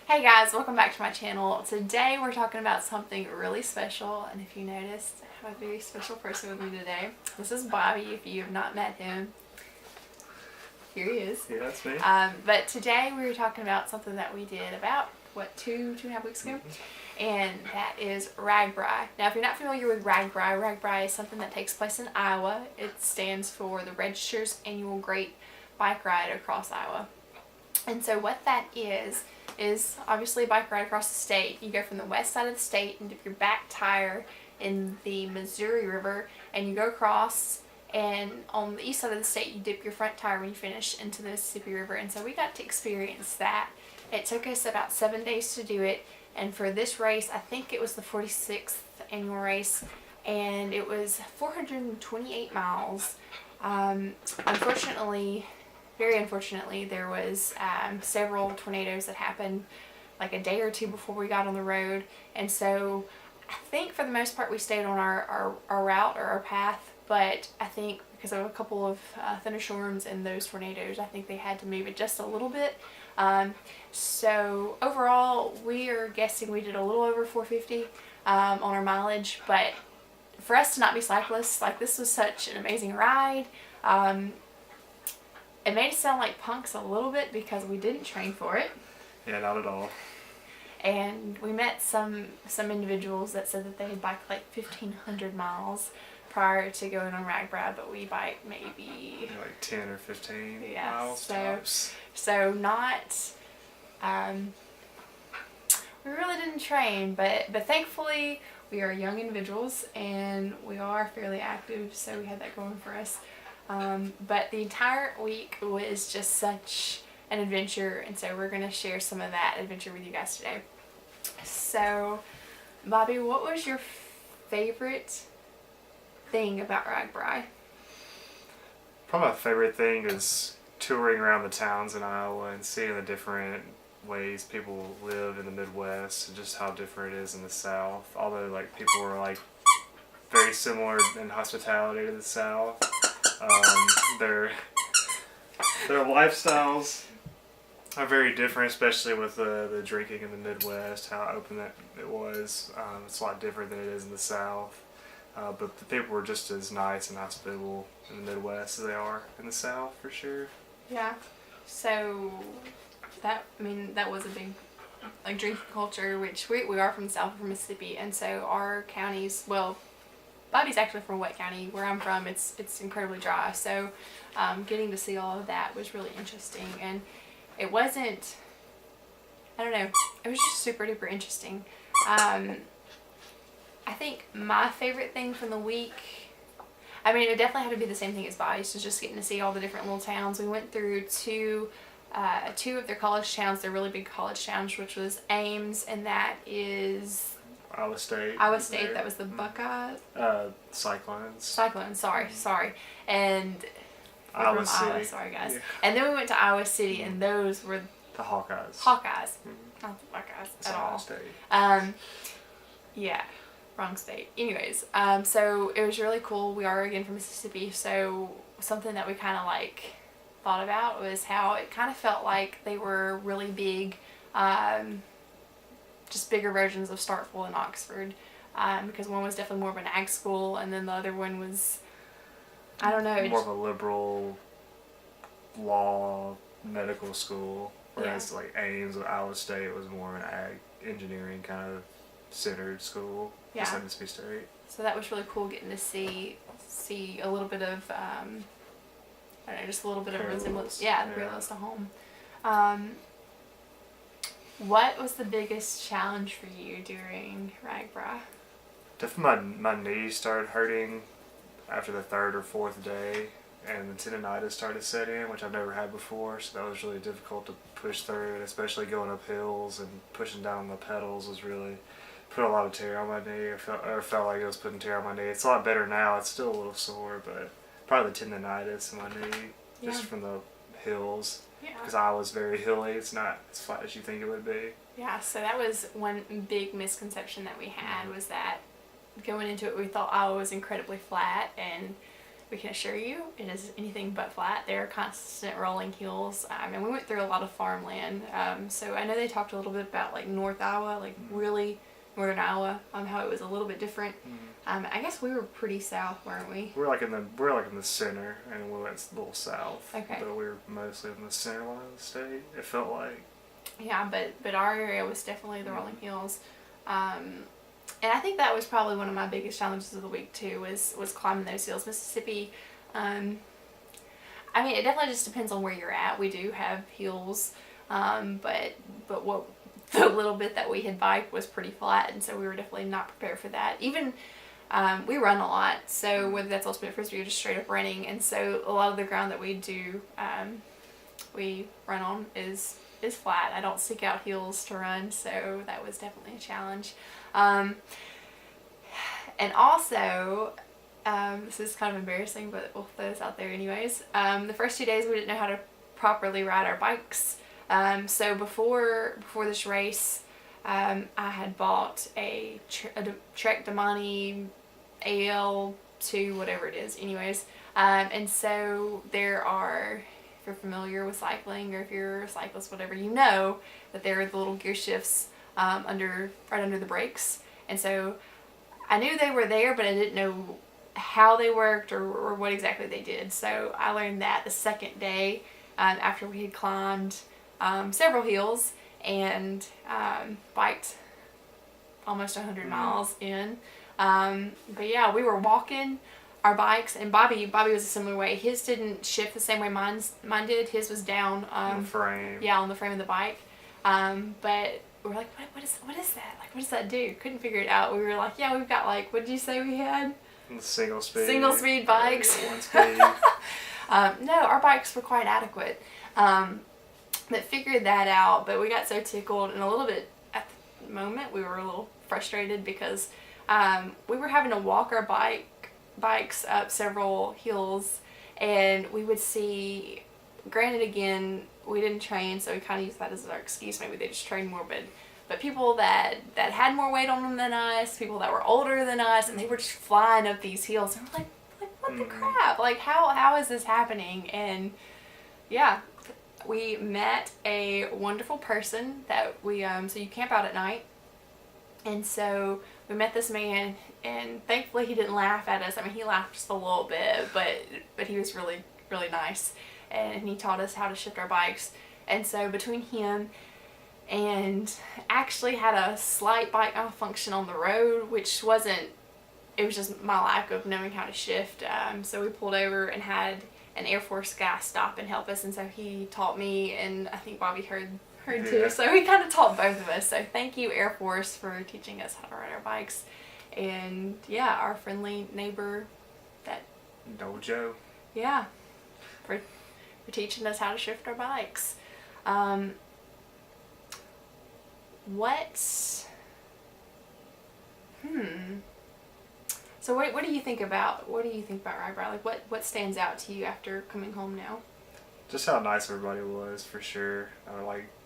Hey guys, welcome back to my channel. Today we're talking about something really special, and if you noticed, I have a very special person with me today. This is Bobby. If you have not met him, here he is. Yeah, that's me. But today we were talking about something that we did about, two and a half weeks ago? And that is RAGBRAI. Now, if you're not familiar with RAGBRAI, RAGBRAI is something that takes place in Iowa. It stands for the Register's Annual Great Bike Ride Across Iowa. And so what that is obviously a bike ride across the state. You go from the west side of the state and dip your back tire in the Missouri River, and you go across, and on the east side of the state you dip your front tire when you finish into the Mississippi River. And so we got to experience that. It took us about 7 days to do it, and for this race, I think it was the 46th annual race, and it was 428 miles. Very unfortunately, there was several tornadoes that happened like a day or two before we got on the road, and so I think for the most part we stayed on our route or our path, but I think because of a couple of thunderstorms and those tornadoes, I think they had to move it just a little bit. So overall, we are guessing we did a little over 450 on our mileage, but for us to not be cyclists, like, this was such an amazing ride. It made us sound like punks a little bit because we didn't train for it. Yeah, not at all. And we met some individuals that said that they had biked like 1,500 miles prior to going on RAGBRAI, but we biked maybe like 10 or 15 miles tops. So not, we really didn't train, but thankfully we are young individuals and we are fairly active, so we had that going for us. But the entire week was just such an adventure, and so we're going to share some of that adventure with you guys today. So, Bobby, what was your favorite thing about RAGBRAI? Probably my favorite thing is touring around the towns in Iowa and seeing the different ways people live in the Midwest and just how different it is in the South. Although, like, people were like very similar in hospitality to the South. Their lifestyles are very different, especially with the drinking in the Midwest, how open that it was. It's a lot different than it is in the South. But the people were just as nice and hospitable in the Midwest as they are in the South, for sure. Yeah. So that was a big drinking culture, which we are from the South, from Mississippi, and so our counties, well, Bobby's actually from Wet County. Where I'm from, it's incredibly dry. So getting to see all of that was really interesting, and it wasn't, I don't know, it was just super duper interesting. I think my favorite thing from the week, it definitely had to be the same thing as Bobby's, so just getting to see all the different little towns. We went through two of their college towns, their really big college towns, which was Ames, and that is Iowa State. That was the Buckeyes? Cyclones. Sorry. And Iowa City. Iowa, sorry guys. Yeah. And then we went to Iowa City, and those were the Hawkeyes. Not the Buckeyes at Iowa all. State. Yeah, wrong state. Anyways, so it was really cool. We are again from Mississippi, so something that we kind of thought about was how it kind of felt like they were really big, just bigger versions of Starkville and Oxford, because one was definitely more of an ag school, and then the other one was, I don't know, more of a liberal law medical school, whereas like Ames or Iowa State was more of an ag engineering kind of centered school. Yeah. Just like Mississippi State. So that was really cool, getting to see a little bit of, I don't know, just a little bit of resemblance. Yeah, parallels to home. What was the biggest challenge for you during RAGBRAI? Definitely my knees started hurting after the third or fourth day, and the tendonitis started to set in, which I've never had before, so that was really difficult to push through, and especially going up hills and pushing down the pedals was really put a lot of tear on my knee, or felt like it was putting tear on my knee. It's a lot better now. It's still a little sore, but probably the tendonitis in my knee, just from the hills. Yeah. Because Iowa's very hilly. It's not as flat as you think it would be. Yeah, so that was one big misconception that we had, was that going into it we thought Iowa was incredibly flat, and we can assure you it is anything but flat. There are constant rolling hills, and we went through a lot of farmland. So I know they talked a little bit about like North Iowa, like really northern Iowa, how it was a little bit different. I guess we were pretty south, weren't we? We're like in the center, and we went a little south. Okay. But we were mostly in the center line of the state. It felt like. Yeah, but our area was definitely the rolling hills. And I think that was probably one of my biggest challenges of the week too, was climbing those hills. Mississippi, I mean, it definitely just depends on where you're at. We do have hills, but what the little bit that we had biked was pretty flat, and so we were definitely not prepared for that. Even we run a lot, so whether that's ultimate frisbee or just straight up running, and so a lot of the ground that we do we run on is flat. I don't seek out hills to run, so that was definitely a challenge. And also, this is kind of embarrassing, but we'll throw this out there anyways. The first 2 days we didn't know how to properly ride our bikes. So before this race, I had bought a Trek Damani AL2, whatever it is, anyways. And so there are, if you're familiar with cycling or if you're a cyclist, whatever, you know that there are the little gear shifts right under the brakes. And so I knew they were there, but I didn't know how they worked or what exactly they did. So I learned that the second day after we had climbed several hills and biked almost 100 miles in. But yeah, we were walking our bikes, and Bobby was a similar way. His didn't shift the same way mine did. His was down On the frame. Yeah, on the frame of the bike. But we're like, what is that? Like, what does that do? Couldn't figure it out. We were like, yeah, we've got like, what did you say we had? Single speed bikes. One speed. No, our bikes were quite adequate. But figured that out. But we got so tickled, and a little bit at the moment we were a little frustrated because we were having to walk our bikes up several hills, and we would see, granted again, we didn't train, so we kind of used that as our excuse. Maybe they just trained more, but people that had more weight on them than us, people that were older than us, and they were just flying up these hills, and we're like what the crap? Like, how is this happening? And yeah, we met a wonderful person that we so you camp out at night, and so we met this man, and thankfully he didn't laugh at us. I mean, he laughed just a little bit, but he was really, really nice, and he taught us how to shift our bikes. And so between him and actually had a slight bike malfunction on the road, which wasn't, it was just my lack of knowing how to shift. So we pulled over and had an Air Force guy stop and help us, and so he taught me, and I think Bobby heard too. So he kind of taught both of us. So thank you, Air Force, for teaching us how to ride our bikes. And yeah, our friendly neighbor that Dojo. Yeah, for teaching us how to shift our bikes. So what do you think about RAGBRAI? Like, what stands out to you after coming home now? Just how nice everybody was, for sure.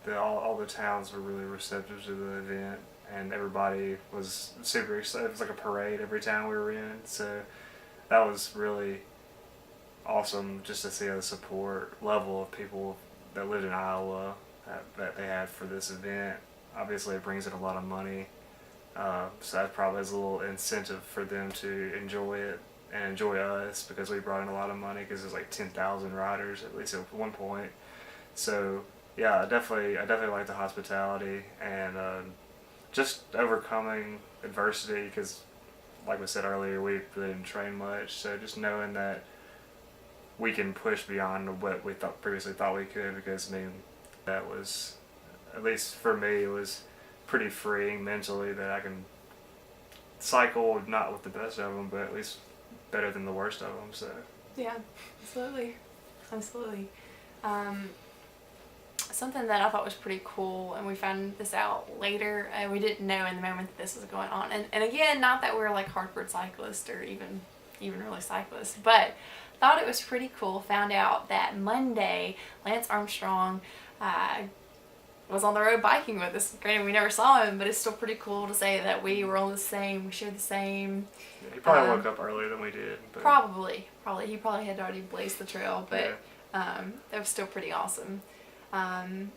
All the towns were really receptive to the event, and everybody was super excited. It was like a parade every town we were in, so that was really awesome just to see the support level of people that lived in Iowa that they had for this event. Obviously, it brings in a lot of money, so that probably is a little incentive for them to enjoy it and enjoy us, because we brought in a lot of money, because there's like 10,000 riders at least at one point. So yeah, I definitely like the hospitality and just overcoming adversity, because like we said earlier, we really didn't train much. So just knowing that we can push beyond what we previously thought we could, because I mean, that was, at least for me, it was pretty freeing mentally that I can cycle, not with the best of them, but at least better than the worst of them. So yeah, absolutely. Something that I thought was pretty cool, and we found this out later, we didn't know in the moment that this was going on, and again, not that we're like hardcore cyclists or even really cyclists, but thought it was pretty cool. Found out that Monday Lance Armstrong was on the road biking with us. Granted, we never saw him, but it's still pretty cool to say that we were on the same, we shared the same. Yeah, he probably woke up earlier than we did. But. Probably. He probably had already blazed the trail, but that was still pretty awesome. Let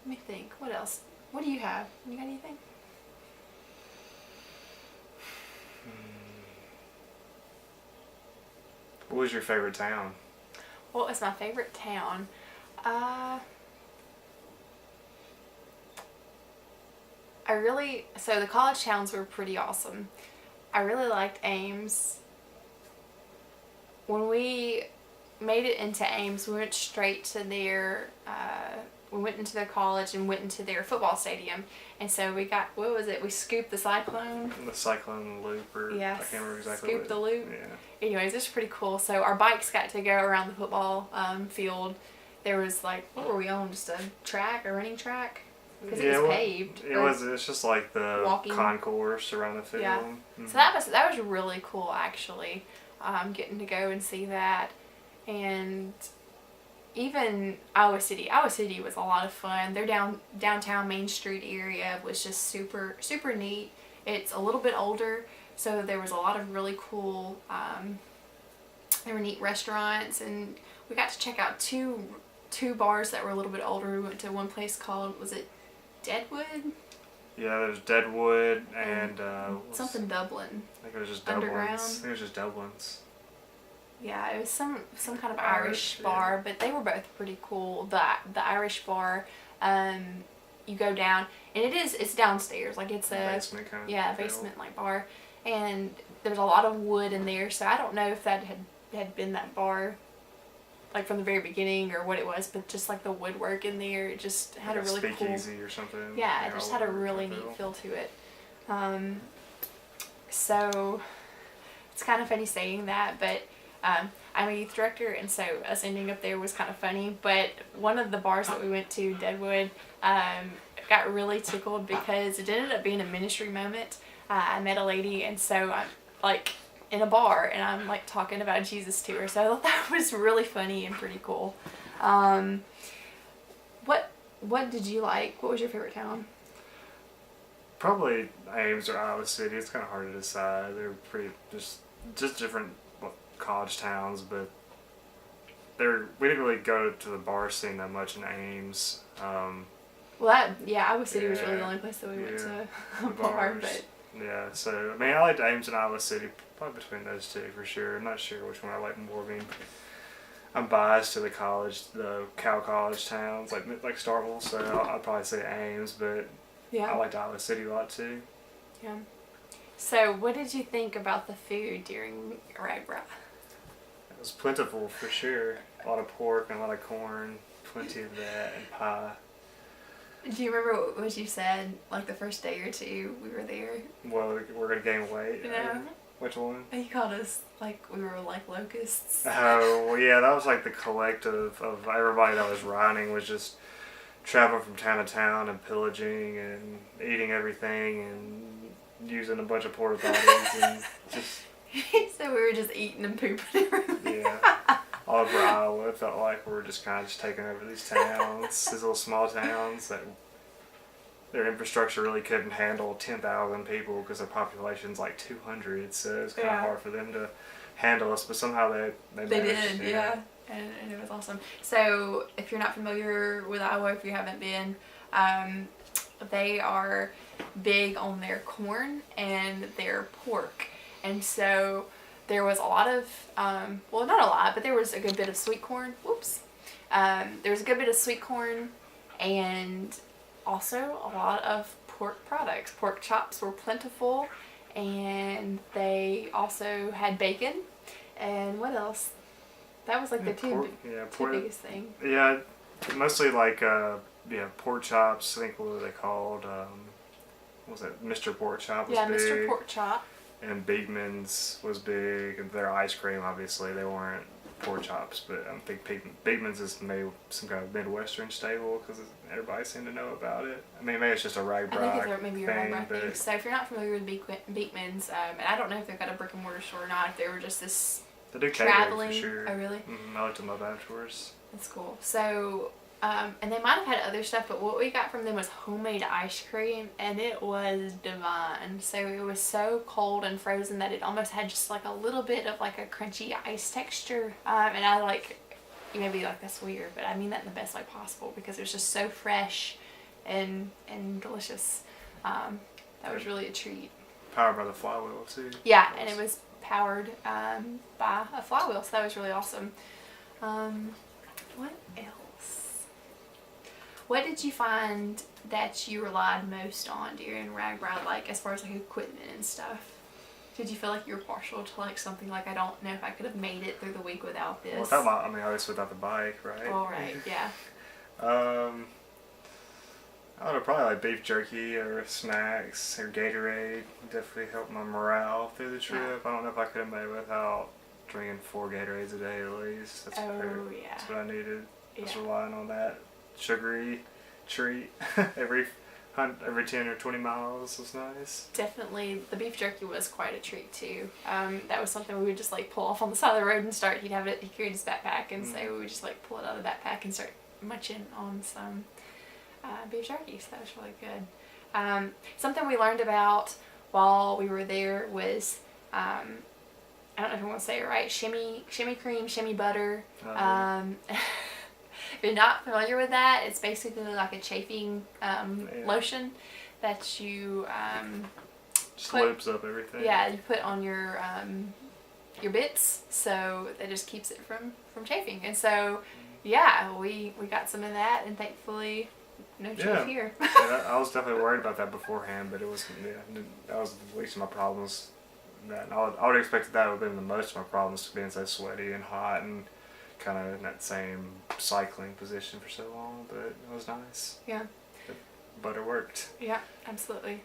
me think. What else? What do you have? You got anything? What was your favorite town? What was my favorite town? So the college towns were pretty awesome. I really liked Ames. When we made it into Ames, we went straight to we went into their college and went into their football stadium. And so we got, what was it? We scooped the Cyclone. The Cyclone Loop, or I can't remember exactly. Scooped the loop. Yeah. Anyways, it's pretty cool. So our bikes got to go around the football field. There was like, what were we on? Just a running track? Because it was paved. It's just like the walking concourse around the field. Yeah. Mm-hmm. So that was really cool, actually. Getting to go and see that. And even Iowa City was a lot of fun. Their downtown Main Street area was just super, super neat. It's a little bit older, so there was a lot of really cool, there were neat restaurants, and we got to check out two bars that were a little bit older. We went to one place called, was it Deadwood? Yeah, there's Deadwood and something Dublin. I think it was just Underground. Dublin's. I think it was just Dublin's. Yeah, it was some kind of Irish bar, but they were both pretty cool. The Irish bar, you go down, and it's downstairs, like it's a basement kind of basement like bar, and there's a lot of wood in there. So I don't know if that had been that bar, like from the very beginning, or what it was, but just like the woodwork in there, it just had like a really cool. Speakeasy or something. Yeah, it just had a really neat feel to it. So it's kind of funny saying that, but. I'm a youth director, and so us ending up there was kind of funny. But one of the bars that we went to, Deadwood, got really tickled because it ended up being a ministry moment. I met a lady, and so I'm like in a bar, and I'm like talking about Jesus to her. So I thought that was really funny and pretty cool. What did you like? What was your favorite town? Probably Ames or Iowa City. It's kind of hard to decide. They're pretty just different college towns, but we didn't really go to the bar scene that much in Ames. Iowa City was really the only place that we went to a bar, but yeah. So I mean, I liked Ames and Iowa City, probably between those two for sure. I'm not sure which one I like more. I mean, I'm biased to the Cal College towns like Starkville, so I'd probably say Ames, but I liked Iowa City a lot too. Yeah. So, what did you think about the food during RAGBRAI? It was plentiful for sure. A lot of pork and a lot of corn, plenty of that, and pie. Do you remember what you said, like the first day or two we were there? Well, we're going to gain weight. You know? Which one? You called us, like, we were like locusts. Oh, well, yeah, that was like the collective of everybody that was riding was just traveling from town to town and pillaging and eating everything and using a bunch of porta potties and just... So we were just eating and pooping everywhere. Yeah. All over Iowa, it felt like we were just kind of just taking over these towns, these little small towns that their infrastructure really couldn't handle 10,000 people because their population's like 200, so it's kind of hard for them to handle us, but somehow they managed. Did, yeah. And it was awesome. So if you're not familiar with Iowa, if you haven't been, they are big on their corn and their pork. And so there was a lot of, well, not a lot, but there was a good bit of sweet corn. Whoops. There was a good bit of sweet corn and also a lot of pork products. Pork chops were plentiful, and they also had bacon. And what else? That was like the two biggest things. Yeah, mostly like, pork chops. I think what were they called? What was that? Mr. Pork Chop was big. Yeah, Mr. Pork Chop. And Beekman's was big, and their ice cream, obviously, they weren't pork chops, but I think Beekman's is maybe some kind of Midwestern staple because everybody seemed to know about it. I mean, maybe it's just a RAGBRAI I think it's maybe a RAGBRAI thing. But... So if you're not familiar with Beekman's, and I don't know if they've got a brick and mortar store or not, if they were just this They do catering traveling. for sure. Oh, really? Mm-hmm. I looked them up afterwards. That's cool. So, and they might have had other stuff, but what we got from them was homemade ice cream, and it was divine. So it was so cold and frozen that it almost had just like a little bit of like a crunchy ice texture. And I like, you may be like, that's weird, but I mean that in the best way possible because it was just so fresh and delicious. That was really a treat. Powered by the flywheel too. Yeah, and it was powered by a flywheel, so that was really awesome. What else? What did you find that you relied most on during RAGBRAI, like as far as like equipment and stuff? Did you feel like you were partial to like something like, I don't know if I could have made it through the week without this? Well, obviously without the bike, right? All right, yeah. I would have probably like beef jerky or snacks or Gatorade. Definitely helped my morale through the trip. Yeah. I don't know if I could have made it without drinking 4 Gatorades a day at least. That's that's what I needed. Just relying on that sugary treat every 10 or 20 miles was nice. Definitely, the beef jerky was quite a treat too. That was something we would just like pull off on the side of the road and start. He carried his backpack, and so we would just like pull it out of the backpack and start munching on some beef jerky. So that was really good. Something we learned about while we were there was I don't know if I want to say it right. Shimmy cream, shimmy butter. If you're not familiar with that, it's basically like a chafing lotion that you just loops up everything. Yeah, you put on your bits, so that just keeps it from chafing. And so, yeah, we got some of that, and thankfully, no chafe here. I was definitely worried about that beforehand, but it was that was the least of my problems. I would have expected that would have been the most of my problems, being so sweaty and hot and kind of in that same cycling position for so long, but it was nice. Yeah. The butter worked. Yeah, absolutely.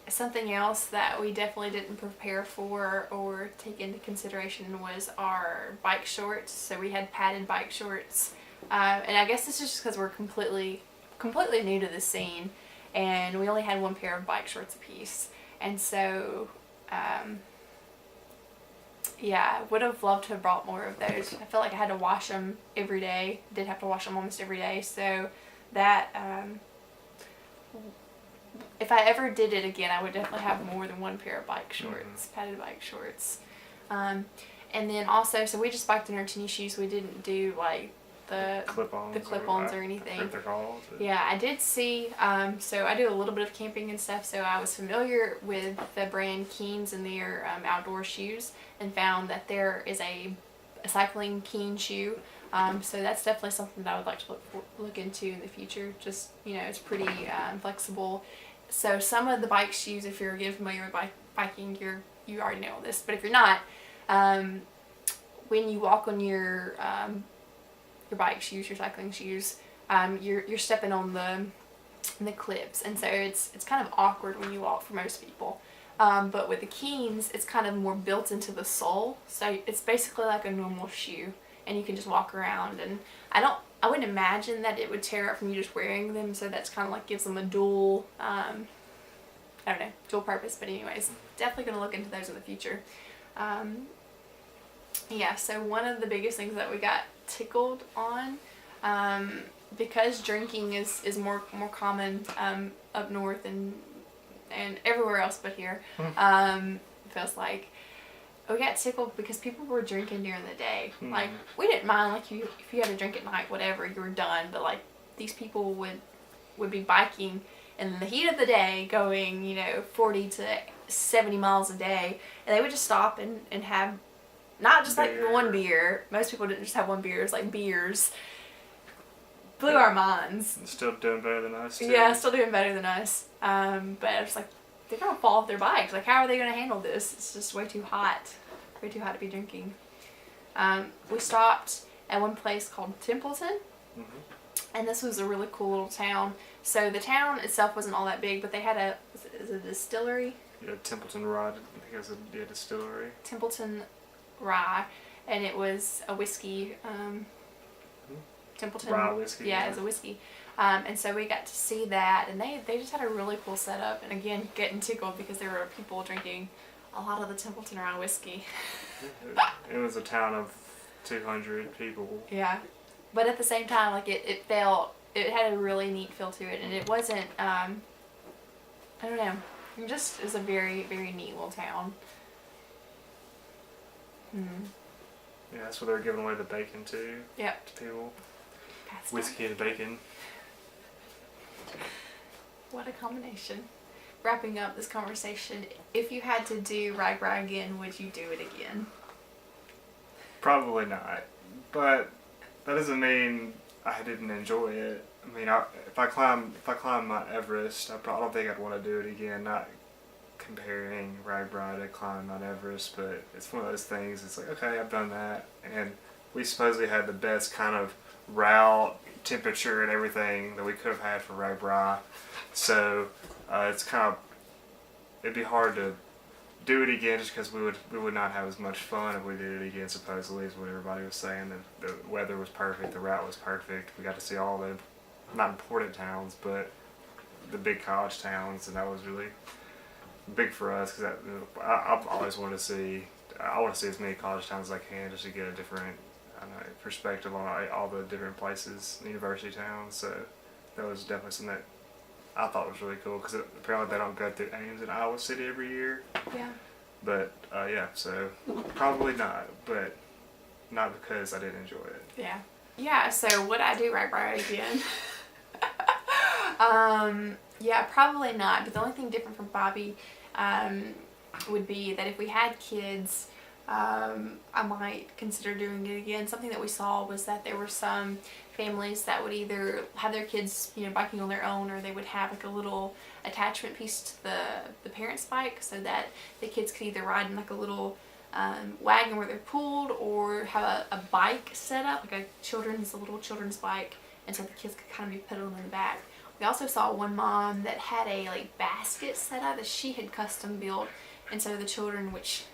Something else that we definitely didn't prepare for or take into consideration was our bike shorts. So we had padded bike shorts, and I guess this is just because we're completely new to the scene, and we only had one pair of bike shorts apiece, and so yeah, would have loved to have brought more of those. I felt like I had to wash them every day. Did have to wash them almost every day, so that if I ever did it again, I would definitely have more than one pair of bike shorts, padded bike shorts. And then also, so we just biked in our tennis shoes. We didn't do like the clip-ons or anything. I think they're called. Yeah, I did see, so I do a little bit of camping and stuff, so I was familiar with the brand Keen's and their outdoor shoes, and found that there is a cycling Keen shoe. So that's definitely something that I would like to look into in the future. Just, it's pretty flexible. So some of the bike shoes, if you're again familiar with biking, you already know all this, but if you're not, when you walk on your bike shoes, your cycling shoes, you're stepping on the clips, and so it's kind of awkward when you walk for most people. But with the Keens, it's kind of more built into the sole, so it's basically like a normal shoe, and you can just walk around. And I wouldn't imagine that it would tear up from you just wearing them, so that's kind of like gives them a dual, dual purpose. But anyways, definitely going to look into those in the future. Yeah, so one of the biggest things that we got tickled on, because drinking is more common up north and everywhere else but here, feels like. We got tickled because people were drinking during the day. Like, we didn't mind, like, if you had a drink at night, whatever, you were done. But, like, these people would be biking in the heat of the day, going, 40 to 70 miles a day. And they would just stop and have, not just, like, one beer. Most people didn't just have one beer. It was, like, beers. Blew our minds. Still doing better than us, too. Yeah, still doing better than us. But I was like, they're going to fall off their bikes. Like, how are they going to handle this? It's just way too hot. Way too hot to be drinking. We stopped at one place called Templeton. And this was a really cool little town. So the town itself wasn't all that big, but they had is it a distillery? Yeah, Templeton Rye. I think it was a distillery. Templeton Rye. And it was a whiskey. Templeton Rye whiskey. Yeah, it was a whiskey. And so we got to see that, and they just had a really cool setup. And again, getting tickled because there were people drinking a lot of the Templeton Rye whiskey. It was a town of 200 people. Yeah. But at the same time, like it had a really neat feel to it, and it wasn't, I don't know, it just is a very, very neat little town. Yeah, that's where they're giving away the bacon to. Yep. To people. That's Whiskey and bacon. What a combination. Wrapping up this conversation, if you had to do RAGBRAI again, would you do it again? Probably not, but that doesn't mean I didn't enjoy it. I mean, if I climb Mount Everest, I don't think I'd want to do it again. Not comparing RAGBRAI to climbing Mount Everest, but it's one of those things. It's like, okay, I've done that, and we supposedly had the best kind of route, temperature, and everything that we could have had for RAGBRAI. So it's kind of, it'd be hard to do it again just because we would not have as much fun if we did it again. Supposedly, is what everybody was saying. The weather was perfect, the route was perfect. We got to see all the not important towns, but the big college towns, and that was really big for us because I've always wanted to see. I want to see as many college towns as I can just to get a different perspective on all the different places, university towns. So that was definitely something that I thought was really cool because apparently they don't go through Ames in Iowa City every year. Yeah. But yeah, so probably not, but not because I didn't enjoy it. Yeah. Yeah, so would I do RAGBRAI again? Yeah, probably not. But the only thing different from Bobby would be that if we had kids, I might consider doing it again. Something that we saw was that there were some families that would either have their kids, biking on their own, or they would have like a little attachment piece to the parents' bike so that the kids could either ride in like a little wagon where they're pulled, or have a bike set up, like a little children's bike, and so the kids could kind of be pedaling in the back. We also saw one mom that had a basket set up that she had custom built, and so the children, which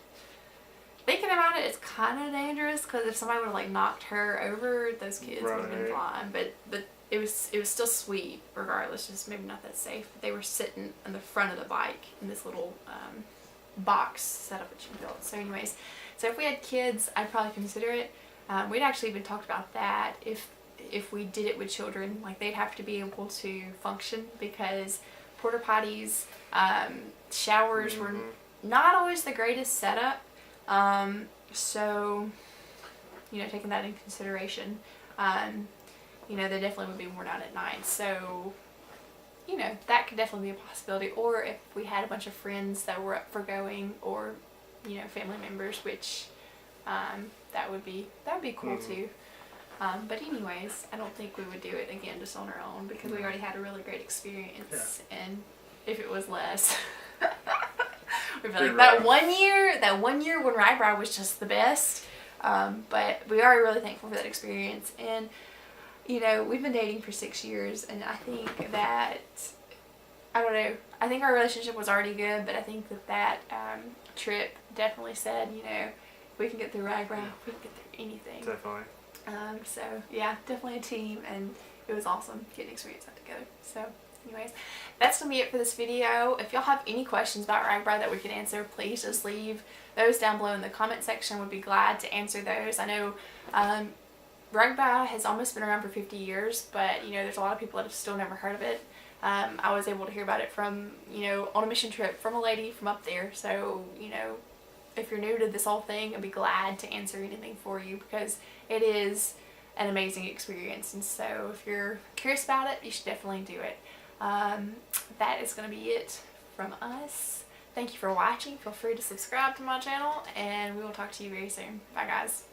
thinking about it, it's kind of dangerous because if somebody would have knocked her over, those kids would have been flying. But it was still sweet regardless, just maybe not that safe. But they were sitting in the front of the bike in this little box setup that she built. So anyways, so if we had kids, I'd probably consider it. We'd actually even talked about that if we did it with children, they'd have to be able to function because porta potties, showers were not always the greatest setup. So, taking that in consideration, they definitely would be worn out at night. So, that could definitely be a possibility. Or if we had a bunch of friends that were up for going, or, family members, which, that would be cool too. But anyways, I don't think we would do it again just on our own because we already had a really great experience. Yeah. And if it was less, we'd be like, that one year when RAGBRAI was just the best. But we are really thankful for that experience. And, we've been dating for 6 years, and I think that, I don't know, I think our relationship was already good, but I think that trip definitely said, if we can get through RAGBRAI, we can get through anything. Definitely. So yeah, definitely a team, and it was awesome getting to experience that together. So anyways, that's gonna be it for this video. If y'all have any questions about RAGBRAI that we can answer, please just leave those down below in the comment section. We'd be glad to answer those. I know RAGBRAI has almost been around for 50 years, but there's a lot of people that have still never heard of it. I was able to hear about it from, on a mission trip from a lady from up there. So, if you're new to this whole thing, I'd be glad to answer anything for you because it is an amazing experience. And so if you're curious about it, you should definitely do it. That is going to be it from us. Thank you for watching. Feel free to subscribe to my channel, and we will talk to you very soon. Bye, guys.